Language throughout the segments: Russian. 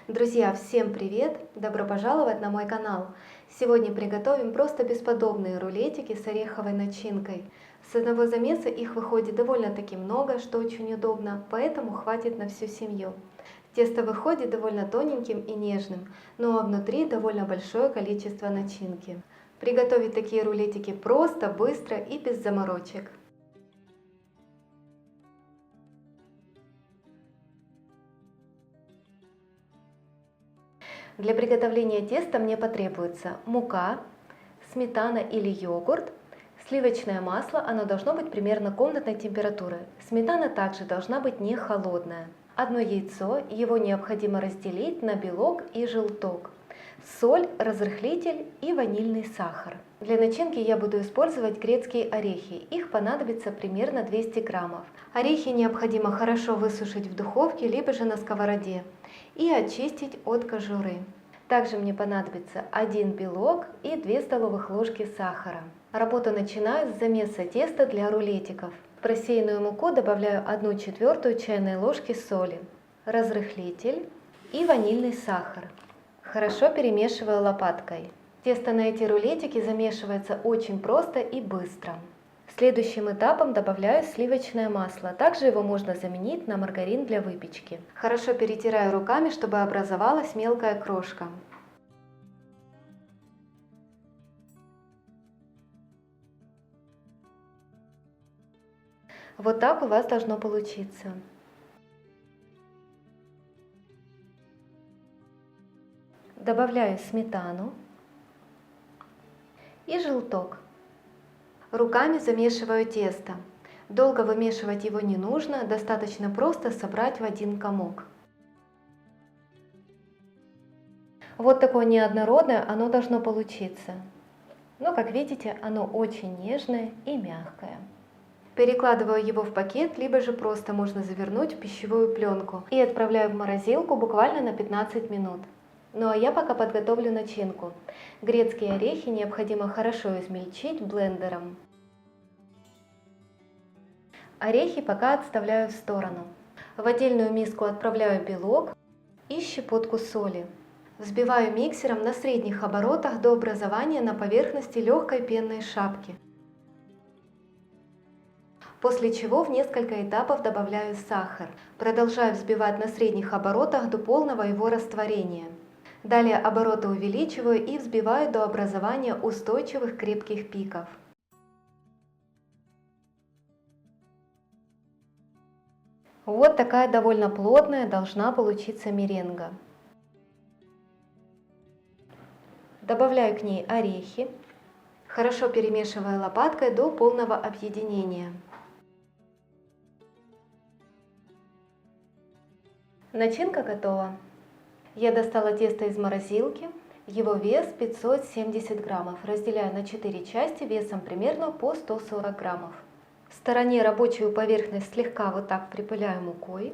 Друзья, всем привет! Добро пожаловать на мой канал! Сегодня приготовим просто бесподобные рулетики с ореховой начинкой. С одного замеса их выходит довольно-таки много, что очень удобно, поэтому хватит на всю семью. Тесто выходит довольно тоненьким и нежным, ну а внутри довольно большое количество начинки. Приготовить такие рулетики просто, быстро и без заморочек. Для приготовления теста мне потребуется мука, сметана или йогурт, сливочное масло, оно должно быть примерно комнатной температуры. Сметана также должна быть не холодная. Одно яйцо, его необходимо разделить на белок и желток, соль, разрыхлитель и ванильный сахар. Для начинки я буду использовать грецкие орехи, их понадобится примерно 200 граммов. Орехи необходимо хорошо высушить в духовке, либо же на сковороде и очистить от кожуры. Также мне понадобится 1 белок и 2 столовых ложки сахара. Работу начинаю с замеса теста для рулетиков. В просеянную муку добавляю 1/4 чайной ложки соли, разрыхлитель и ванильный сахар. Хорошо перемешиваю лопаткой. Тесто на эти рулетики замешивается очень просто и быстро. Следующим этапом добавляю сливочное масло. Также его можно заменить на маргарин для выпечки. Хорошо перетираю руками, чтобы образовалась мелкая крошка. Вот так у вас должно получиться. Добавляю сметану и желток. Руками замешиваю тесто. Долго вымешивать его не нужно, достаточно просто собрать в один комок. Вот такое неоднородное оно должно получиться. Но, как видите, оно очень нежное и мягкое. Перекладываю его в пакет, либо же просто можно завернуть в пищевую пленку и отправляю в морозилку буквально на 15 минут. Ну а я пока подготовлю начинку. Грецкие орехи необходимо хорошо измельчить блендером. Орехи пока отставляю в сторону. В отдельную миску отправляю белок и щепотку соли. Взбиваю миксером на средних оборотах до образования на поверхности легкой пенной шапки. После чего в несколько этапов добавляю сахар. Продолжаю взбивать на средних оборотах до полного его растворения. Далее обороты увеличиваю и взбиваю до образования устойчивых крепких пиков. Вот такая довольно плотная должна получиться меренга. Добавляю к ней орехи, хорошо перемешивая лопаткой до полного объединения. Начинка готова. Я достала тесто из морозилки, его вес 570 граммов, разделяю на 4 части весом примерно по 140 граммов. В стороне рабочую поверхность слегка вот так припыляю мукой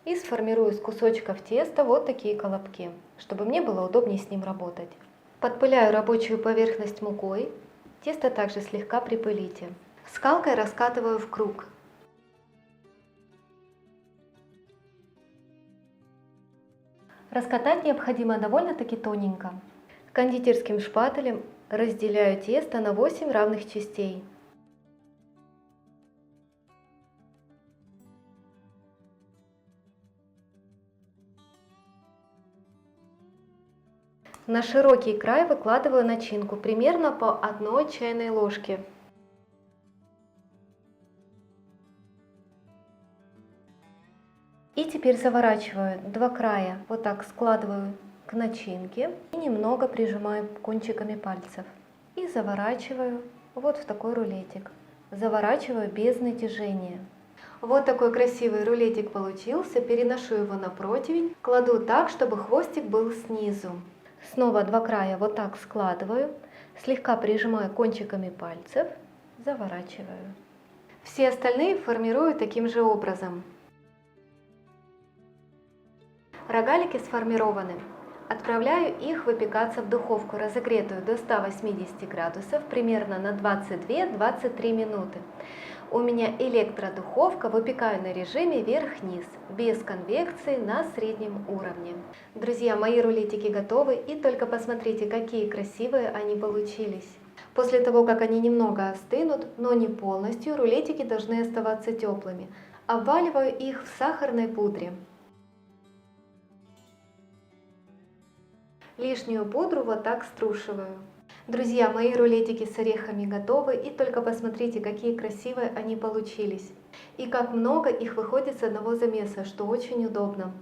и сформирую из кусочков теста вот такие колобки, чтобы мне было удобнее с ним работать. Подпыляю рабочую поверхность мукой, тесто также слегка припылите. Скалкой раскатываю в круг. Раскатать необходимо довольно-таки тоненько. Кондитерским шпателем разделяю тесто на 8 равных частей. На широкий край выкладываю начинку примерно по 1 чайной ложке. И теперь заворачиваю 2 края, вот так складываю к начинке и немного прижимаю кончиками пальцев. И заворачиваю вот в такой рулетик. Заворачиваю без натяжения. Вот такой красивый рулетик получился. Переношу его на противень, кладу так, чтобы хвостик был снизу. Снова 2 края вот так складываю, слегка прижимаю кончиками пальцев, заворачиваю. Все остальные формирую таким же образом. Рогалики сформированы. Отправляю их выпекаться в духовку, разогретую до 180 градусов, примерно на 22-23 минуты. У меня электродуховка, выпекаю на режиме верх-низ, без конвекции на среднем уровне. Друзья, мои рулетики готовы, и только посмотрите, какие красивые они получились. После того, как они немного остынут, но не полностью, рулетики должны оставаться теплыми. Обваливаю их в сахарной пудре. Лишнюю пудру вот так струшиваю. Друзья, мои рулетики с орехами готовы, и только посмотрите, какие красивые они получились. И как много их выходит с одного замеса, что очень удобно.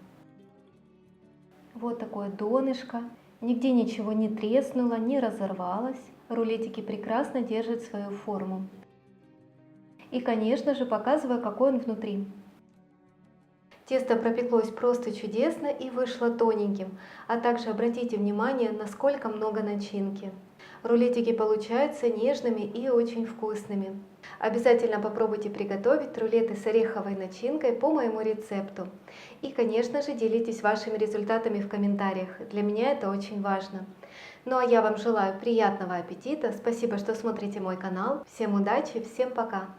Вот такое донышко. Нигде ничего не треснуло, не разорвалось. Рулетики прекрасно держат свою форму. И, конечно же, показываю, какой он внутри. Тесто пропеклось просто чудесно и вышло тоненьким, а также обратите внимание, насколько много начинки. Рулетики получаются нежными и очень вкусными. Обязательно попробуйте приготовить рулеты с ореховой начинкой по моему рецепту. И, конечно же, делитесь вашими результатами в комментариях. Для меня это очень важно. Ну а я вам желаю приятного аппетита. Спасибо, что смотрите мой канал. Всем удачи, всем пока!